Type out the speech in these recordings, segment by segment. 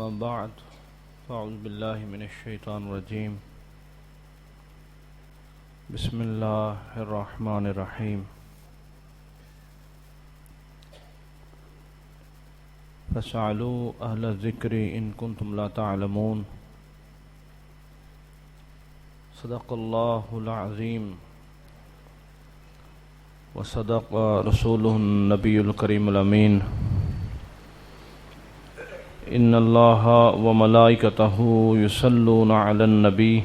أما بعد فأعوذ بالله من الشيطان الرجيم بسم الله الرحمن الرحيم فاسألوا أهل الذكر إن كنتم لا تعلمون صدق الله العظيم وصدق رسوله النبي الكريم الأمين إن الله وملائكته يصلون على النبي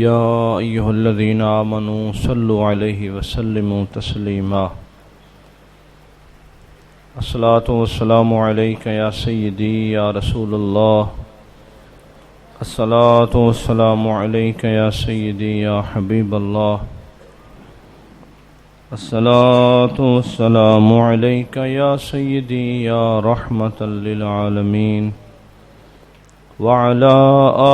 يا أيها الذين آمنوا صلوا عليه وسلموا تسليما الصلاة والسلام عليك يا سيدي يا رسول الله الصلاة والسلام عليك يا سيدي يا حبيب الله الصلاة والسلام عليك يا سيدي يا رحمة للعالمين وعلى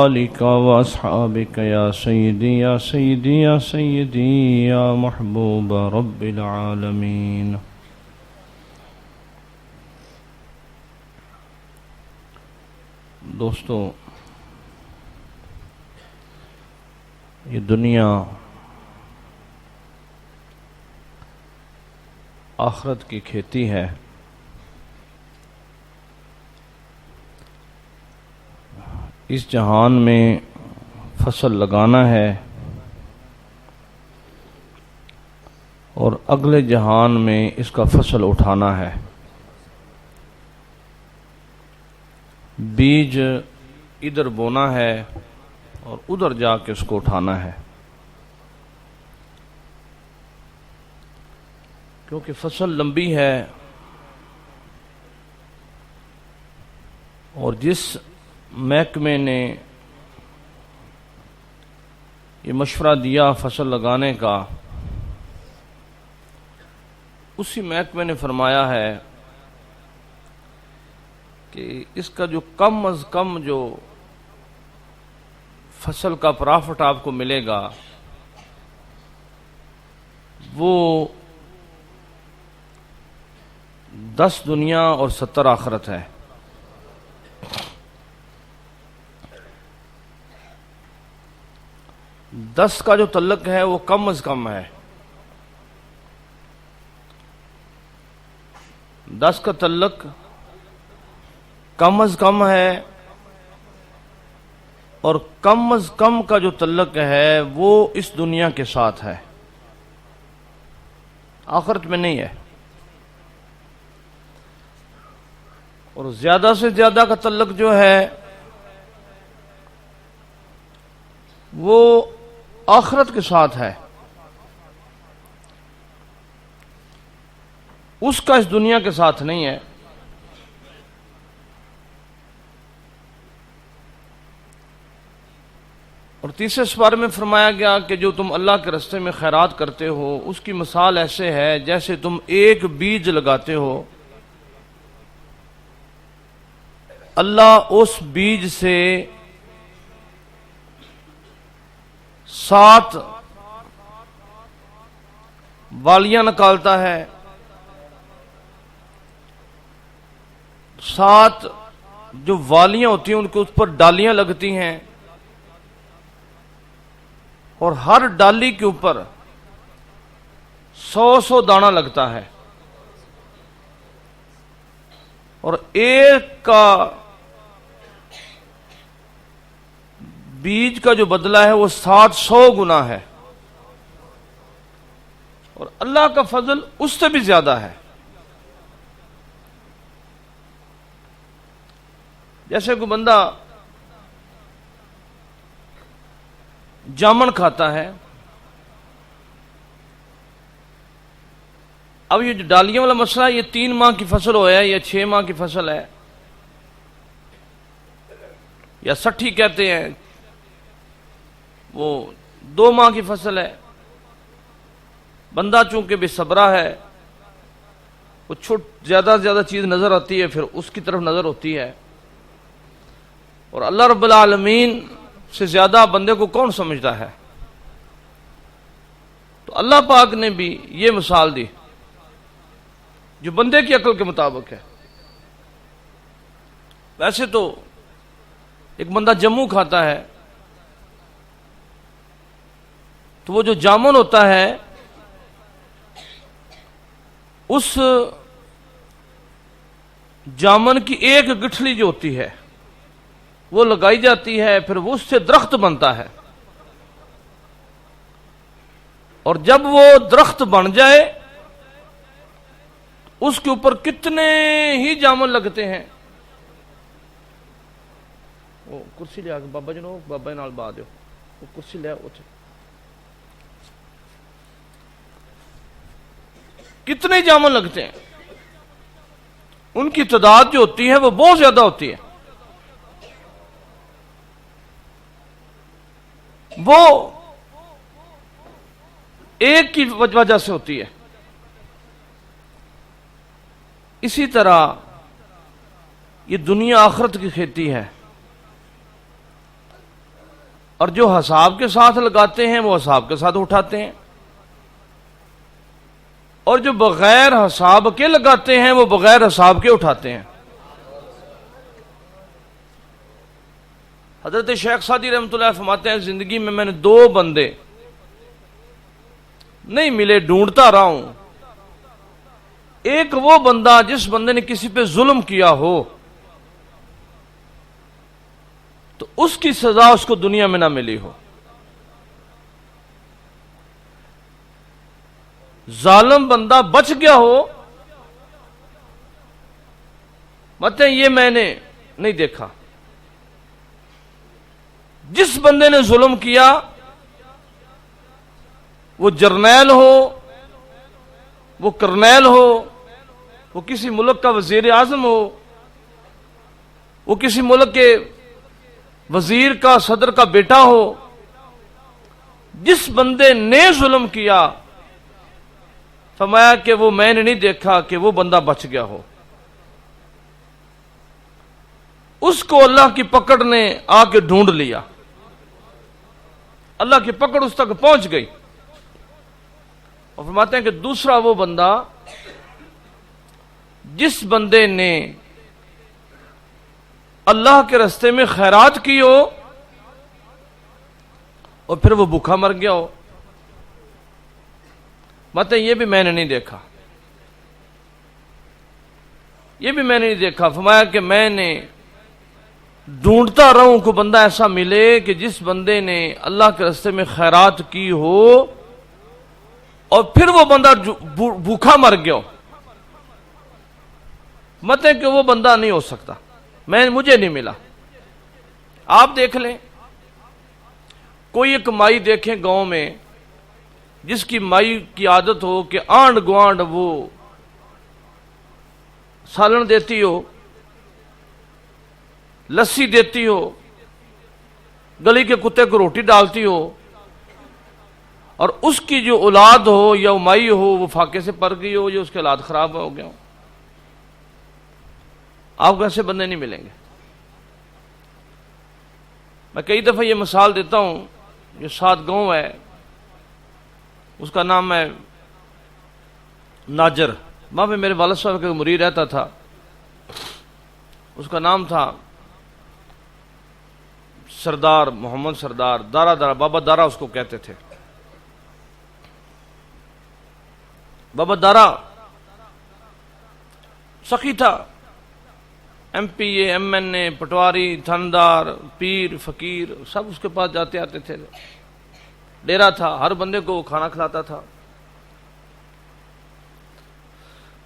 آلك وأصحابك يا سيدي يا سيدي يا سيدي يا محبوب رب العالمين. دوستو، یہ دنیا آخرت کی کھیتی ہے. اس جہان میں فصل لگانا ہے اور اگلے جہان میں اس کا فصل اٹھانا ہے. بیج ادھر بونا ہے اور ادھر جا کے اس کو اٹھانا ہے، کیونکہ فصل لمبی ہے اور جس محکمے نے یہ مشورہ دیا فصل لگانے کا، اسی محکمے نے فرمایا ہے کہ اس کا جو کم از کم جو فصل کا پرافٹ آپ کو ملے گا وہ 10 دنیا اور 70 آخرت ہے. دس کا جو تعلق ہے وہ کم از کم ہے. 10 کا تعلق کم از کم ہے اور کم از کم کا جو تعلق ہے وہ اس دنیا کے ساتھ ہے، آخرت میں نہیں ہے. اور زیادہ سے زیادہ کا تعلق جو ہے وہ آخرت کے ساتھ ہے، اس کا اس دنیا کے ساتھ نہیں ہے. اور تیسرے سپارے میں فرمایا گیا کہ جو تم اللہ کے راستے میں خیرات کرتے ہو اس کی مثال ایسے ہے جیسے تم ایک بیج لگاتے ہو، اللہ اس بیج سے 7 والیاں نکالتا ہے، 7 جو والیاں ہوتی ہیں ان کے اس پر ڈالیاں لگتی ہیں اور ہر ڈالی کے اوپر 100 دانہ لگتا ہے، اور ایک کا بیج کا جو بدلہ ہے وہ 700 گنا ہے. اور اللہ کا فضل اس سے بھی زیادہ ہے. جیسے کوئی بندہ جامن کھاتا ہے، اب یہ جو ڈالیاں والا مسئلہ ہے، یہ 3 ماہ کی فصل ہو ہے یا 6 ماہ کی فصل ہے یا سٹھی کہتے ہیں، وہ 2 ماہ کی فصل ہے. بندہ چونکہ بے صبرا ہے، وہ زیادہ سے زیادہ چیز نظر آتی ہے، پھر اس کی طرف نظر ہوتی ہے. اور اللہ رب العالمین سے زیادہ بندے کو کون سمجھتا ہے؟ تو اللہ پاک نے بھی یہ مثال دی. جو بندے کی عقل کے مطابق ہے. ویسے تو ایک بندہ جموں کھاتا ہے تو وہ جو جامن ہوتا ہے اس جامن کی ایک گٹھلی جو ہوتی ہے وہ لگائی جاتی ہے، پھر وہ اس سے درخت بنتا ہے، اور جب وہ درخت بن جائے اس کے اوپر کتنے ہی جامن لگتے ہیں. وہ کرسی لیا کے بابا جی نو بابا نال با دیو، وہ کرسی لیا اتنے کتنے جامن لگتے ہیں، ان کی تعداد جو ہوتی ہے وہ بہت زیادہ ہوتی ہے. وہ ایک کی وجہ سے ہوتی ہے. اسی طرح یہ دنیا آخرت کی کھیتی ہے، اور جو حساب کے ساتھ لگاتے ہیں وہ حساب کے ساتھ اٹھاتے ہیں، اور جو بغیر حساب کے لگاتے ہیں وہ بغیر حساب کے اٹھاتے ہیں. حضرت شیخ سعدی رحمۃ اللہ فرماتے ہیں زندگی میں نے 2 بندے نہیں ملے، ڈھونڈتا رہا ہوں. ایک وہ بندہ جس بندے نے کسی پہ ظلم کیا ہو تو اس کی سزا اس کو دنیا میں نہ ملی ہو. ظالم بندہ بچ گیا ہو، مطلب یہ میں نے نہیں دیکھا. جس بندے نے ظلم کیا وہ جرنیل ہو، وہ کرنیل ہو، وہ کسی ملک کا وزیر اعظم ہو، وہ کسی ملک کے وزیر کا صدر کا بیٹا ہو، جس بندے نے ظلم کیا فرمایا کہ وہ میں نے نہیں دیکھا کہ وہ بندہ بچ گیا ہو. اس کو اللہ کی پکڑ نے آ کے ڈھونڈ لیا، اللہ کی پکڑ اس تک پہنچ گئی. اور فرماتے ہیں کہ دوسرا وہ بندہ جس بندے نے اللہ کے راستے میں خیرات کی ہو اور پھر وہ بھوکا مر گیا ہو، مطلب یہ بھی میں نے نہیں دیکھا، یہ بھی میں نے نہیں دیکھا. فرمایا کہ میں نے ڈھونڈتا رہوں کو بندہ ایسا ملے کہ جس بندے نے اللہ کے راستے میں خیرات کی ہو اور پھر وہ بندہ بھوکا مر گیا ہو. مطلب کہ وہ بندہ نہیں ہو سکتا، مجھے نہیں ملا. آپ دیکھ لیں کوئی ایک مائی دیکھیں گاؤں میں جس کی مائی کی عادت ہو کہ آنڈ گوانڈ وہ سالن دیتی ہو، لسی دیتی ہو، گلی کے کتے کو روٹی ڈالتی ہو، اور اس کی جو اولاد ہو یا مائی ہو وہ فاقے سے پڑ گئی ہو یا اس کے اولاد خراب ہو گئے ہوں. آپ کو ایسے بندے نہیں ملیں گے. میں کئی دفعہ یہ مثال دیتا ہوں، جو 7 گاؤں ہے اس کا نام ہے ناجر. وہاں پہ میرے والد صاحب کا مرید رہتا تھا، اس کا نام تھا سردار محمد سردار دارا بابا دارا اس کو کہتے تھے. بابا دارا سخی تھا، ایم پی اے، ایم این اے، پٹواری، تھندار، پیر، فقیر سب اس کے پاس جاتے آتے تھے. ڈیرا تھا، ہر بندے کو وہ کھانا کھلاتا تھا.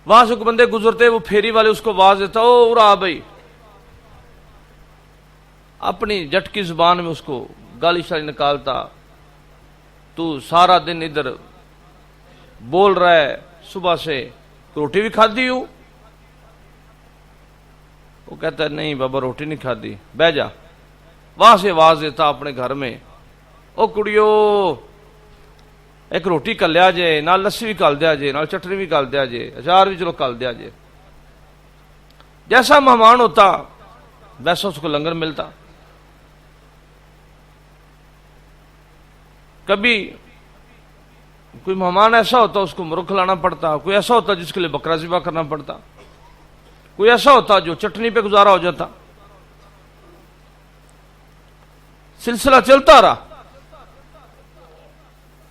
وہاں سے کوئی بندے گزرتے وہ پھیری والے اس کو آواز دیتا، او رہا بھائی، اپنی جٹ کی زبان میں اس کو گالی شالی نکالتا، تو سارا دن ادھر بول رہا ہے، صبح سے روٹی بھی کھادی ہوں؟ وہ کہتا ہے نہیں بابا روٹی نہیں کھادی. بہ جا. وہاں سے آواز دیتا اپنے گھر میں، او کڑیو ایک روٹی کر لیا جائے، نال لسی بھی کل دیا جائے، نال چٹنی بھی کل دیا جائے، اچار بھی چلو کل دیا جائے. جیسا مہمان ہوتا ویسا اس کو لنگر ملتا. کبھی کوئی مہمان ایسا ہوتا اس کو مرغ کھلانا پڑتا، کوئی ایسا ہوتا جس کے لیے بکرا ذبح کرنا پڑتا، کوئی ایسا ہوتا جو چٹنی پہ گزارا ہو جاتا. سلسلہ چلتا رہا.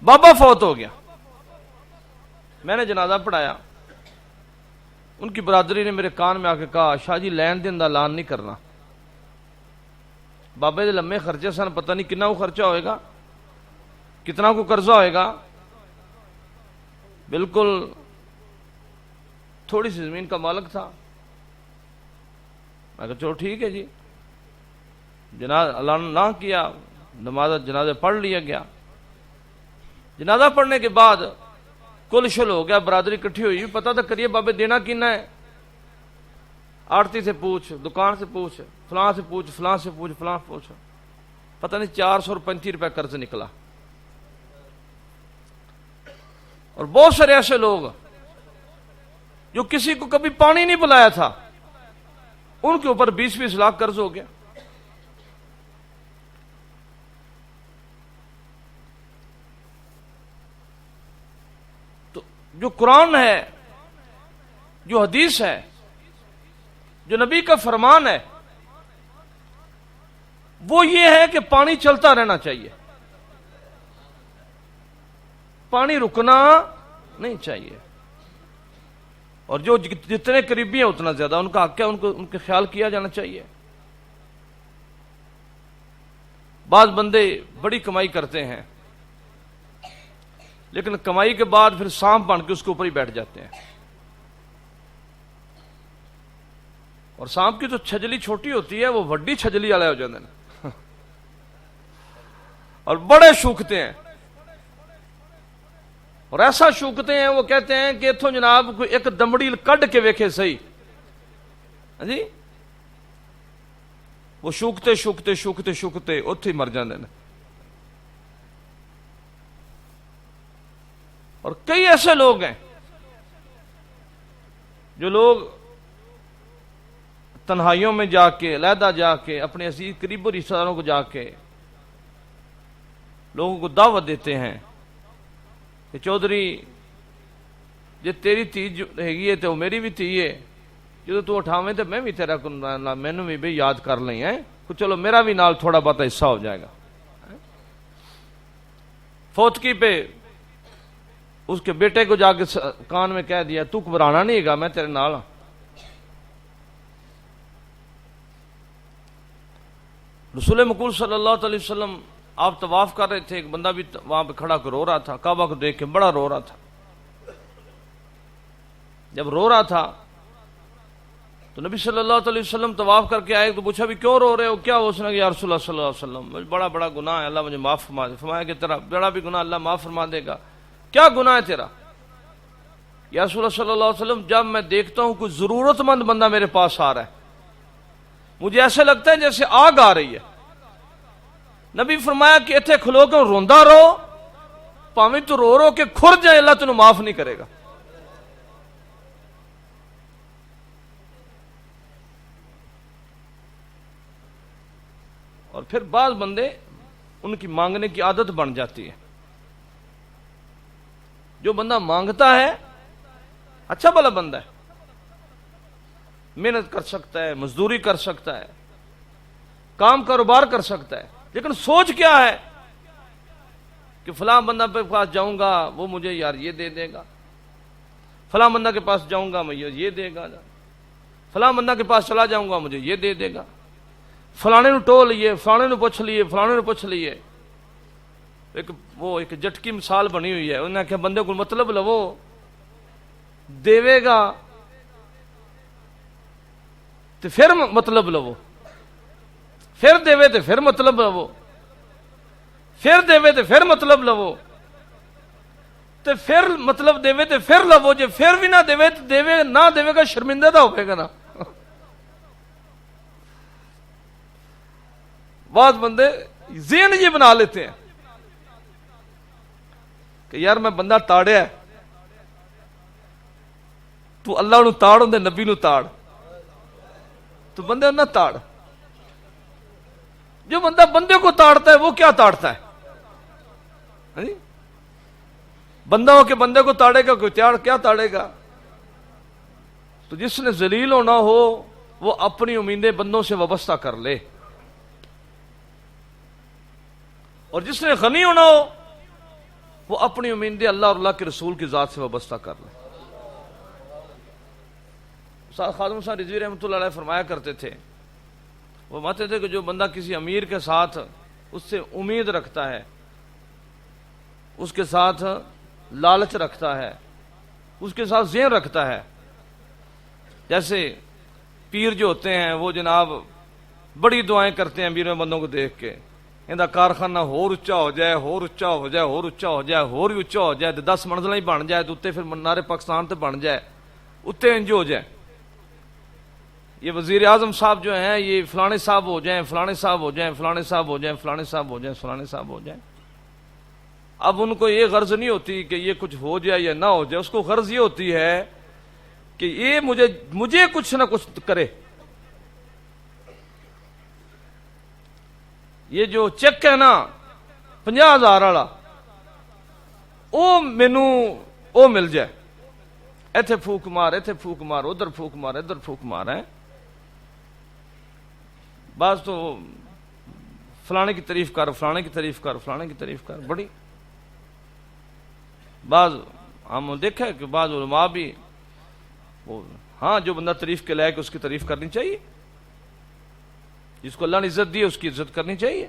بابا فوت ہو گیا، میں نے جنازہ پڑھایا. ان کی برادری نے میرے کان میں آ کے کہا شاہ جی لین دین دا اعلان نہیں کرنا، بابے دے لمے خرچے سن، پتہ نہیں کتنا کو خرچہ ہوئے گا، کتنا کو قرضہ ہوئے گا. بالکل تھوڑی سی زمین کا مالک تھا. میں کہا چلو ٹھیک ہے جی. جنازہ اعلان نہ کیا، نماز جنازہ پڑھ لیا گیا. جنازہ پڑھنے کے بعد کل شل ہو گیا، برادری اکٹھی ہوئی، پتہ تھا کریے بابے دینا کنا ہے. آڑتی سے پوچھ، دکان سے پوچھ، فلاں سے پوچھ، فلاں سے پوچھ، فلاں پوچھ، پتہ نہیں 435 روپے قرض نکلا. اور بہت سارے ایسے لوگ جو کسی کو کبھی پانی نہیں پلایا تھا، ان کے اوپر 20-20 لاکھ قرض ہو گیا. تو جو قرآن ہے، جو حدیث ہے، جو نبی کا فرمان ہے، وہ یہ ہے کہ پانی چلتا رہنا چاہیے، پانی رکنا نہیں چاہیے. اور جو جتنے قریبی ہیں اتنا زیادہ ان کا حق ہے، ان کے خیال کیا جانا چاہیے. بعض بندے بڑی کمائی کرتے ہیں لیکن کمائی کے بعد پھر سانپ بن کے اس کے اوپر ہی بیٹھ جاتے ہیں. اور سانپ کی تو چھجلی چھوٹی ہوتی ہے، وہ وڈی چھجلی والے ہو جاتے ہیں اور بڑے شوکتے ہیں. اور ایسا شوکتے ہیں، وہ کہتے ہیں کہ اتوں جناب کوئی ایک دمڑی کڈ کے ویکھے صحیح جی، وہ شوکتے شوکتے شوکتے شوکتے اتھے ہی مر جاندے ہیں. اور کئی ایسے لوگ ہیں جو لوگ تنہائیوں میں جا کے، علیحدہ جا کے، اپنے عزیز قریب و رشتہ داروں کو جا کے لوگوں کو دعوت دیتے ہیں کہ چودھری جی تیری تھی ہے تو وہ میری بھی تھی ہے، جدو تو اٹھاویں تو میں بھی تیرا مینو بھی بھئی یاد کر لیں ہیں، چلو میرا بھی نال تھوڑا بہت حصہ ہو جائے گا. فوتکی پہ اس کے بیٹے کو جا کے کان میں کہہ دیا تو گھبرانا نہیں گا، میں تیرے نال ہوں. رسول مقبول صلی اللہ علیہ وسلم آپ طواف کر رہے تھے، ایک بندہ بھی وہاں پہ کھڑا کر رو رہا تھا، کعبہ کو دیکھ کے بڑا رو رہا تھا. جب رو رہا تھا تو نبی صلی اللہ علیہ وسلم طواف کر کے آئے تو پوچھا بھی کیوں رو رہے ہو، کیا؟ اس نے کہا یا رسول اللہ صلی اللہ علیہ وسلم مجھے بڑا بڑا گناہ ہے، اللہ مجھے معاف فرما دے. فرمایا کہ تیرا بڑا بھی گناہ اللہ معاف فرما دے گا. کیا گناہ ہے تیرا؟ یا رسول اللہ صلی اللہ علیہ وسلم جب میں دیکھتا ہوں کوئی ضرورت مند بندہ میرے پاس آ رہا ہے مجھے ایسے لگتا ہے جیسے آگ آ رہی ہے. نبی فرمایا کہ اتنے کھلو کے روندا رہو، پاویں تو رو رو کے کھر جائے، اللہ تینوں معاف نہیں کرے گا. اور پھر بعض بندے ان کی مانگنے کی عادت بن جاتی ہے. جو بندہ مانگتا ہے اچھا بھلا بندہ ہے، محنت کر سکتا ہے، مزدوری کر سکتا ہے، کام کاروبار کر سکتا ہے، لیکن سوچ کیا ہے کہ فلاں بندہ پہ پاس جاؤں گا وہ مجھے یار یہ دے دے گا، فلاں بندہ کے پاس جاؤں گا میں یہ دے گا، فلاں بندہ کے پاس چلا جاؤں گا مجھے یہ دے دے گا، فلانے نو ٹو لیے، فلانے نو پوچھ لیے، فلانے نو پوچھ لیے. ایک جٹکی مثال بنی ہوئی ہے، انہوں نے کہا بندے کو مطلب لو دیوے گا تو پھر مطلب لو، پھر دے تو پھر مطلب لو، پھر دے تو پھر مطلب لو، تو پھر مطلب دے تو پھر لو، جی پھر بھی نہ دے تو دے نہ دے گا شرمندہ تو ہوئے گا نا. بعض بندے ذہن یہ بنا لیتے ہیں کہ یار میں بندہ تاڑیا ہے تو اللہ نو تاڑ ہوں نبی نو تاڑ، تو بندے نہ تاڑ. جو بندہ بندے کو تاڑتا ہے وہ کیا تاڑتا ہے؟ بندہ ہو کے بندے کو تاڑے گا کوئی کیا تاڑے گا؟ تو جس نے ذلیل ہونا ہو وہ اپنی امیدیں بندوں سے وابستہ کر لے، اور جس نے غنی ہونا ہو وہ اپنی امیدیں اللہ اور اللہ کے رسول کی ذات سے وابستہ کر لے۔ استاد خادم حسین رضوی رحمۃ اللہ علیہ فرمایا کرتے تھے، وہ مانتے تھے کہ جو بندہ کسی امیر کے ساتھ اس سے امید رکھتا ہے، اس کے ساتھ لالچ رکھتا ہے، اس کے ساتھ ذہن رکھتا ہے، جیسے پیر جو ہوتے ہیں وہ جناب بڑی دعائیں کرتے ہیں امیر بندوں کو دیکھ کے، اندا کارخانہ ہور اچا ہو جائے، ہور اچا ہو جائے، ہور اچا ہو جائے، ہور ہی اچا ہو جائے، 10 منزلیں ہی بن جائے، تو اتنے پھر منارے پاکستان تے بن جائے، اتنے انج ہو جائے۔ یہ وزیر اعظم صاحب جو ہیں یہ فلانے صاحب ہو جائیں، فلانے صاحب ہو جائیں، فلانے صاحب ہو جائیں، فلانے صاحب ہو جائیں، فلانے صاحب ہو جائیں۔ اب ان کو یہ غرض نہیں ہوتی کہ یہ کچھ ہو جائے یا نہ ہو جائے، اس کو غرض یہ ہوتی ہے کہ یہ مجھے کچھ نہ کچھ کرے۔ یہ جو چیک ہے نا 50,000 والا، وہ مینوں وہ مل جائے، ایتھے پھوک مار، ایتھے پھوک مار، ادھر پھوک مار، ادھر پھوک مار ہے۔ بعض تو فلانے کی تعریف کر، فلانے کی تعریف کر، فلانے کی تعریف کر، بڑی بعض ہم دیکھا ہے کہ بعض علماء بھی ہاں جو بندہ تعریف کے لائق اس کی تعریف کرنی چاہیے، جس کو اللہ نے عزت دی ہے اس کی عزت کرنی چاہیے،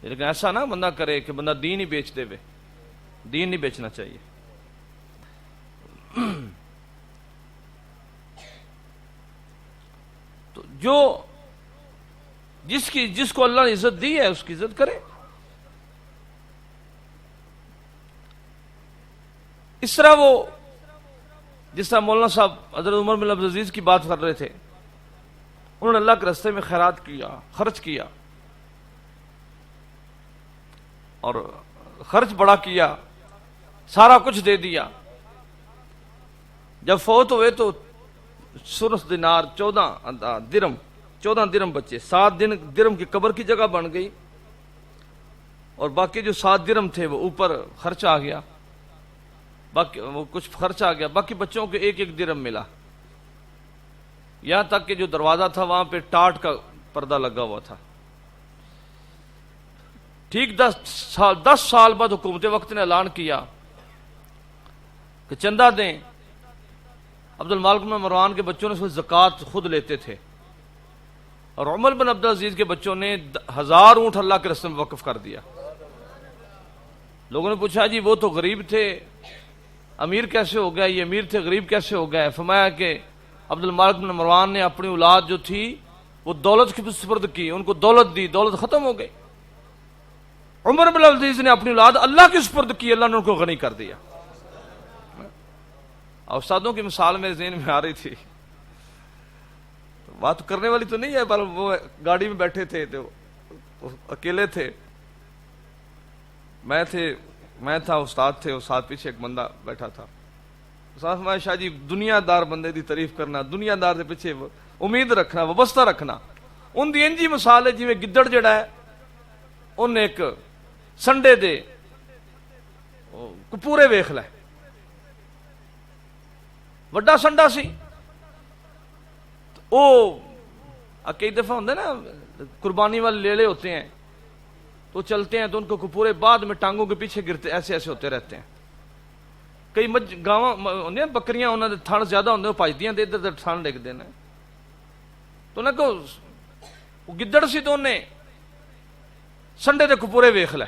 لیکن ایسا نہ بندہ کرے کہ بندہ دین ہی بیچ دے، دین نہیں بیچنا چاہیے۔ تو جس کو اللہ نے عزت دی ہے اس کی عزت کرے۔ اس طرح وہ جس طرح مولانا صاحب حضرت عمر بن عبد العزیز کی بات کر رہے تھے، انہوں نے اللہ کے راستے میں خیرات کیا، خرچ کیا، اور خرچ بڑا کیا، سارا کچھ دے دیا۔ جب فوت ہوئے تو 16 دینار 14 درم بچے، 7 درم کی قبر کی جگہ بن گئی، اور باقی جو 7 درم تھے وہ اوپر خرچ آ گیا، باقی وہ کچھ خرچ آ گیا، باقی بچوں کو 1 درم ملا، یہاں تک کہ جو دروازہ تھا وہاں پہ ٹاٹ کا پردہ لگا ہوا تھا۔ ٹھیک 10 سال بعد حکومت وقت نے اعلان کیا کہ چندہ دیں۔ عبد المالک بن مروان کے بچوں نے اس زکوٰۃ خود لیتے تھے، اور عمر بن عبد العزیز کے بچوں نے 1000 اونٹ اللہ کے راستے میں وقف کر دیا۔ لوگوں نے پوچھا جی وہ تو غریب تھے، امیر کیسے ہو گیا؟ یہ امیر تھے غریب کیسے ہو گئے؟ فرمایا کہ عبد المالک بن مروان نے اپنی اولاد جو تھی وہ دولت کی سپرد کی، ان کو دولت دی، دولت ختم ہو گئی۔ عمر بن عبد العزیز نے اپنی اولاد اللہ کی سپرد کی، اللہ نے ان کو غنی کر دیا۔ اور استادوں کی مثال میرے ذہن میں آ رہی تھی، بات کرنے والی تو نہیں ہے، پر وہ گاڑی میں بیٹھے تھے تو اکیلے تھے، میں تھا، استاد تھے، استاد پیچھے ایک بندہ بیٹھا تھا۔ استاد فرمایا شاہ جی دنیا دار بندے دی تعریف کرنا، دنیا دار دے پیچھے امید رکھنا، وابستہ رکھنا، ان دی انجی مثال ہے جویں گدڑ جڑا ہے ان ایک سنڈے دے پورے ویکھ لے، وڈا سنڈا سی، او کئی دفعہ ہوندے نا قربانی والے لیلے ہوتے ہیں تو چلتے ہیں تو ان کو پورے بعد میں ٹانگوں کے پیچھے گرتے ایسے ہوتے رہتے ہیں۔ کئی گاواں ہوندے ہیں بکریاں، انہاں دے تھن زیادہ ہوندے، بھجدیاں تے ادھر تھن ڈگدے نے، تو انہاں کو گدڑ سی تو انہیں سنڈے دے کپورے ویکھ لے،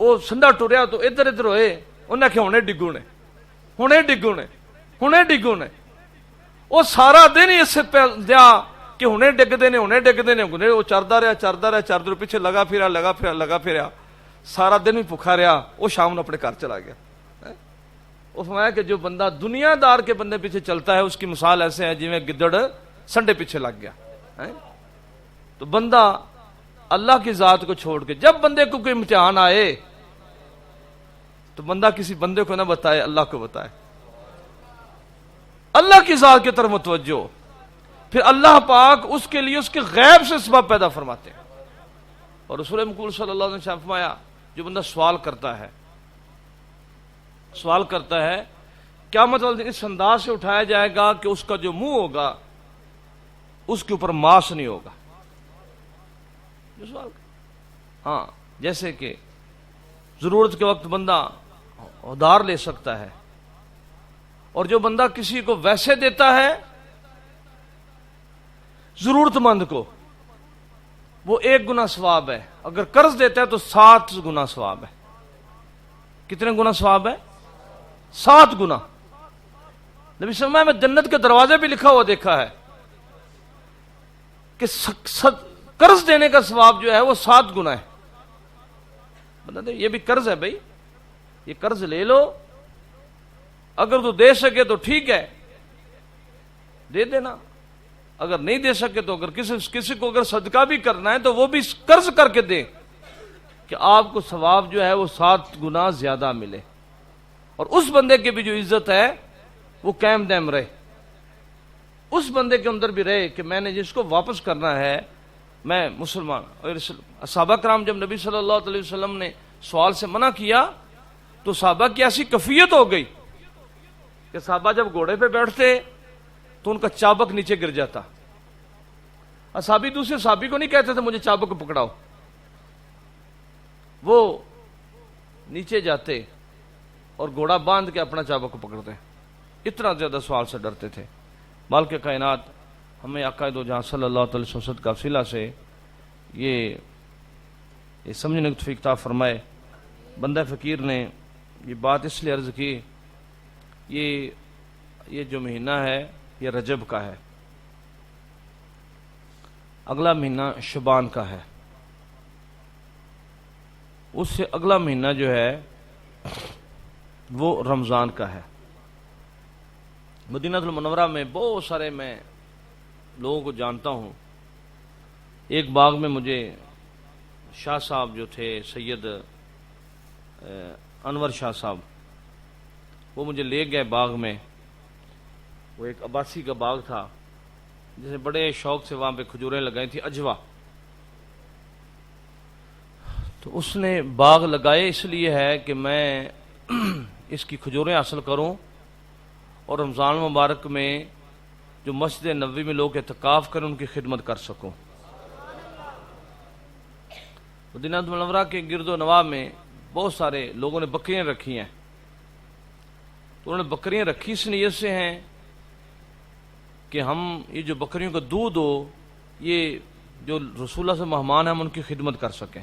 وہ سنڈا ٹریا تو ادھر ادھر ہوئے، انہیں کہ ہونے ڈگو نے، ہونے ڈگو نے، ہونے ڈگو نے، وہ سارا دن ہی اس سے دیا کہ ہونے ڈگدے نے، ہونے ڈگدے نے، وہ چردا رہا پیچھے لگا پھرا سارا دن ہی بھوکا رہا، وہ شام اپنے گھر چلا گیا۔ وہ فرمایا کہ جو بندہ دنیا دار کے بندے پیچھے چلتا ہے اس کی مثال ایسے ہے جویں گدڑ سنڈے پیچھے لگ گیا۔ تو بندہ اللہ کی ذات کو چھوڑ کے جب بندے کو کوئی امتحان آئے تو بندہ کسی بندے کو نہ بتائے، اللہ کو بتائے، اللہ کی ذات کی طرف متوجہ ہو، پھر اللہ پاک اس کے لیے اس کے غیب سے اسباب پیدا فرماتے ہیں۔ اور رسول مقبول صلی اللہ علیہ وسلم نے فرمایا جو بندہ سوال کرتا ہے سوال کرتا ہے قیامت والے دن اس انداز سے اٹھایا جائے گا کہ اس کا جو منہ ہوگا اس کے اوپر ماس نہیں ہوگا. جو سوال ہاں جیسے کہ ضرورت کے وقت بندہ ادھار لے سکتا ہے، اور جو بندہ کسی کو ویسے دیتا ہے ضرورت مند کو، وہ 1 گنا ثواب ہے. اگر قرض دیتا ہے تو 7 گنا ثواب ہے. کتنے گنا ثواب ہے؟ 7 گنا. نبی صلی اللہ علیہ وسلم میں جنت کے دروازے بھی لکھا ہوا دیکھا ہے کہ قرض دینے کا ثواب جو ہے وہ 7 گنا ہے. بتا یہ بھی قرض ہے بھائی، یہ قرض لے لو، اگر تو دے سکے تو ٹھیک ہے دے دینا، اگر نہیں دے سکے تو اگر کسی کو اگر صدقہ بھی کرنا ہے تو وہ بھی قرض کر کے دے کہ آپ کو ثواب جو ہے وہ 7 گنا زیادہ ملے، اور اس بندے کی بھی جو عزت ہے وہ قائم دائم رہے، اس بندے کے اندر بھی رہے کہ میں نے جس کو واپس کرنا ہے میں مسلمان. اور صحابہ کرام جب نبی صلی اللہ علیہ وسلم نے سوال سے منع کیا تو صحابہ کی ایسی کفیت ہو گئی کہ صحابہ جب گھوڑے پہ بیٹھتے تو ان کا چابک نیچے گر جاتا. صحابی دوسرے صحابی کو نہیں کہتے تھے مجھے چابک کو پکڑاؤ، وہ نیچے جاتے اور گھوڑا باندھ کے اپنا چابک کو پکڑتے. اتنا زیادہ سوال سے ڈرتے تھے. مالک کائنات ہمیں آقا دو جہاں صلی اللہ علیہ وسلم کا وسیلہ سے یہ سمجھنے کی توفیق عطا فرمائے. بندہ فقیر نے یہ بات اس لیے عرض کی، یہ جو مہینہ ہے یہ رجب کا ہے، اگلا مہینہ شعبان کا ہے، اس سے اگلا مہینہ جو ہے وہ رمضان کا ہے. مدینہ المنورہ میں بہت سارے میں لوگوں کو جانتا ہوں. ایک باغ میں مجھے شاہ صاحب جو تھے سید انور شاہ صاحب، وہ مجھے لے گئے باغ میں. وہ ایک عباسی کا باغ تھا جسے بڑے شوق سے وہاں پہ کھجوریں لگائی تھی اجوا. تو اس نے باغ لگائے اس لیے ہے کہ میں اس کی کھجوریں حاصل کروں اور رمضان مبارک میں جو مسجد نبوی میں لوگ اعتکاف کریں ان کی خدمت کر سکوں. مدینہ منورہ کے گرد و نواح میں بہت سارے لوگوں نے بکریاں رکھی ہیں، تو انہوں نے بکریاں رکھی اس نیت سے ہیں کہ ہم یہ جو بکریوں کا دودھ ہو یہ جو رسول اللہ سے مہمان ہیں ہم ان کی خدمت کر سکیں.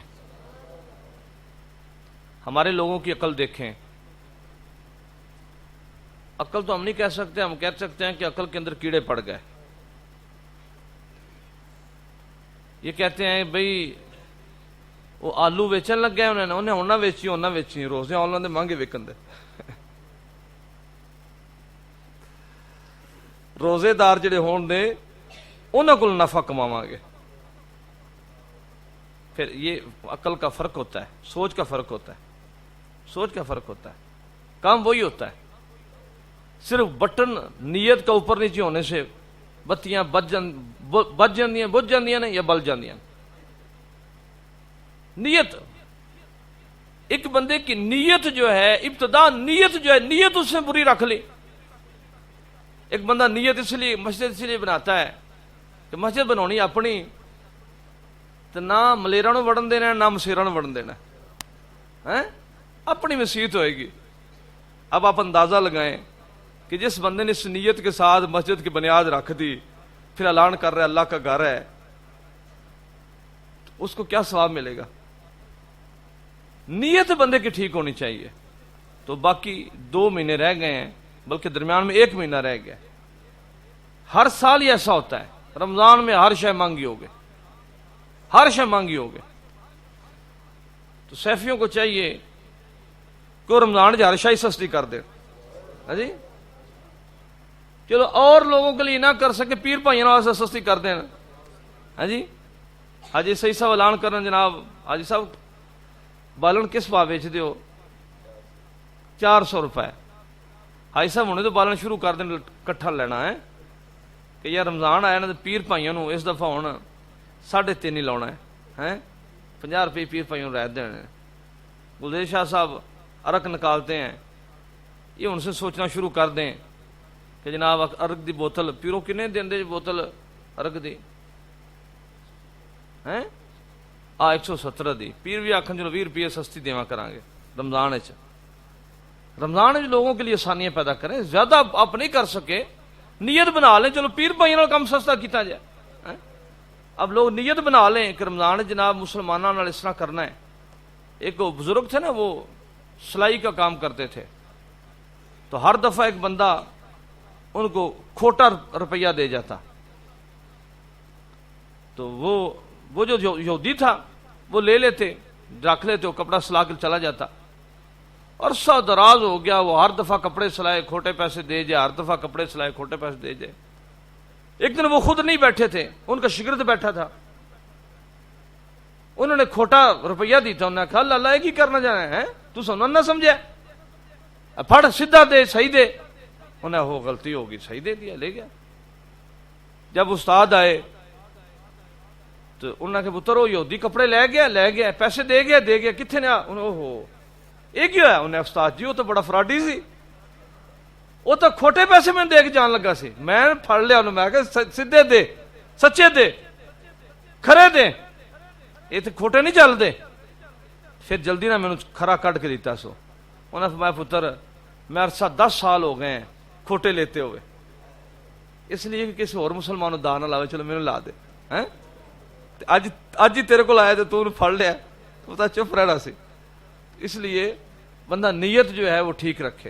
ہمارے لوگوں کی عقل دیکھیں، عقل تو ہم نہیں کہہ سکتے، ہم کہہ سکتے ہیں کہ عقل کے اندر کیڑے پڑ گئے. یہ کہتے ہیں بھئی وہ آلو ویچن لگ گئے انہیں ہونا ویچی روزے آن دے مہنگے وکن دے. روزے دار جڑے ہون دے انہوں کو نفع کماواں گے. پھر یہ عقل کا فرق ہوتا ہے، سوچ کا فرق ہوتا ہے، سوچ کا فرق ہوتا ہے. کام وہی ہوتا ہے، صرف بٹن نیت کا اوپر نیچے ہونے سے بتیاں بجھ جاندیاں نے یا بل جاندیاں. نیت ایک بندے کی نیت جو ہے ابتدا نیت اس سے بری رکھ لی. ایک بندہ نیت اس لیے مسجد اس لیے بناتا ہے کہ مسجد بنانی اپنی تو نہ ملیرا نو وڑن دینا نہ مسیرا نو وڑن دینا، اپنی مسیت ہوئے گی. اب آپ اندازہ لگائیں کہ جس بندے نے اس نیت کے ساتھ مسجد کی بنیاد رکھ دی پھر اعلان کر رہا ہے اللہ کا گھر ہے، تو اس کو کیا ثواب ملے گا؟ نیت بندے کی ٹھیک ہونی چاہیے. تو باقی 2 مہینے رہ گئے ہیں، بلکہ درمیان میں 1 مہینہ رہ گیا. ہر سال ہی ایسا ہوتا ہے، رمضان میں ہر شے مانگی ہوگے، ہر شے مانگی ہوگے. تو سیفیوں کو چاہیے کہ رمضان ہر شے سستی کر دے. ہاں جی چلو اور لوگوں کے لیے نہ کر سکے پیر بھائیوں واسطے سستی کر دیں. ہاں جی حاجی صحیح صاحب اعلان کرن جناب حاجی صاحب بالن کس بھا بیچ دیو؟ 400 روپے. حاجی صاحب ہونے تو بالن شروع کر دیں کٹھا لینا ہے کہ یار رمضان آیا نا تو پیر بھائیوں نو اس دفعہ ہوں 3.5 ہی لاؤنا ہے، 50 روپے پیر بھائیوں رہ دینے. گلدیز شاہ صاحب عرق نکالتے ہیں یہ ان سے سوچنا شروع کر دیں کہ جناب ارگ دی بوتل پیرو کنے دن دے بوتل ارگ دی ہیں 170 دی پیر بھی آخر چلو 20 روپے سستی دیوا کریں گے رمضان رمضان لوگوں کے لیے آسانیاں پیدا کریں، زیادہ آپ نہیں کر سکے نیت بنا لیں، چلو پیر بھائیوں کم سستا کیتا جائے۔ اب لوگ نیت بنا لیں کہ رمضان جناب مسلمانوں نال اس طرح کرنا ہے۔ ایک وہ بزرگ تھے نا، وہ سلائی کا کام کرتے تھے، تو ہر دفعہ ایک بندہ ان کو کھوٹا روپیہ دے جاتا، تو وہ جو یہودی تھا وہ لے لیتے، رکھ لیتے، وہ کپڑا سلا کے چلا جاتا۔ عرصہ دراز ہو گیا، وہ ہر دفعہ کپڑے سلائے کھوٹے پیسے دے جائے، ہر دفعہ کپڑے سلائے کھوٹے پیسے دے جائے۔ ایک دن وہ خود نہیں بیٹھے تھے، ان کا شاگرد بیٹھا تھا، انہوں نے کھوٹا روپیہ دی تھا، انہوں نے کہا اللہ ایک ہی کرنا جانا ہے، تو سننا نہ سمجھے، پھڑ سیدھا دے صحیح دے۔ انہیں ہو غلطی ہوگی، صحیح دے دیا، لے گیا۔ جب استاد آئے تو انہوں نے کہا پتر وہ یہودی کپڑے لے گیا، پیسے دے گیا، کتنے نے؟ اوہو ایک ہی ہوا۔ انہیں استاد جی وہ تو بڑا فراڈی سی، وہ تو کھوٹے پیسے میں دے کے جان لگا سی، میں پھڑ لیا انہوں، میں کہا سیدھے دے، سچے دے، کھرے دے، یہ تو کھوٹے نہیں چل دے۔ پھر جلدی نہ میں نے کھرا کٹ کے دیتا سو۔ انہوں نے فرمایا پتر میں عرصہ 10 سال ہو گئے ہیں کھوٹے لیتے ہوئے، اس لیے کہ کسی اور مسلمانوں دا نہ لاوے، چلو میرے لا دے، اج ہی تیرے کو آیا تو پھڑ لیا، پتا چپ رہنا سی۔ اس لیے بندہ نیت جو ہے وہ ٹھیک رکھے۔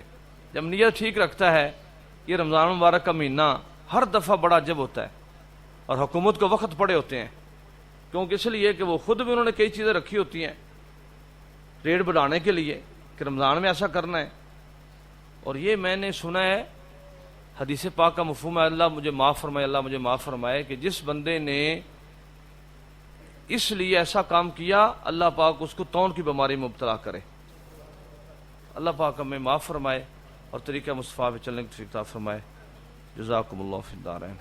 جب نیت ٹھیک رکھتا ہے، یہ رمضان مبارک کا مہینہ ہر دفعہ بڑا عجب ہوتا ہے، اور حکومت کو وقت پڑے ہوتے ہیں، کیونکہ اس لیے کہ وہ خود بھی انہوں نے کئی چیزیں رکھی ہوتی ہیں ریٹ بڑھانے کے لیے کہ رمضان میں ایسا کرنا ہے۔ اور یہ میں نے سنا ہے، حدیث پاک کا مفہوم ہے، اللہ مجھے معاف فرمائے، اللہ مجھے معاف فرمائے، کہ جس بندے نے اس لیے ایسا کام کیا، اللہ پاک اس کو تون کی بیماری میں مبتلا کرے۔ اللہ پاک ہمیں معاف فرمائے اور طریقہ مصطفیٰ پہ چلنے کی توفیق عطا فرمائے۔ جزاکم اللہ فی الدارین۔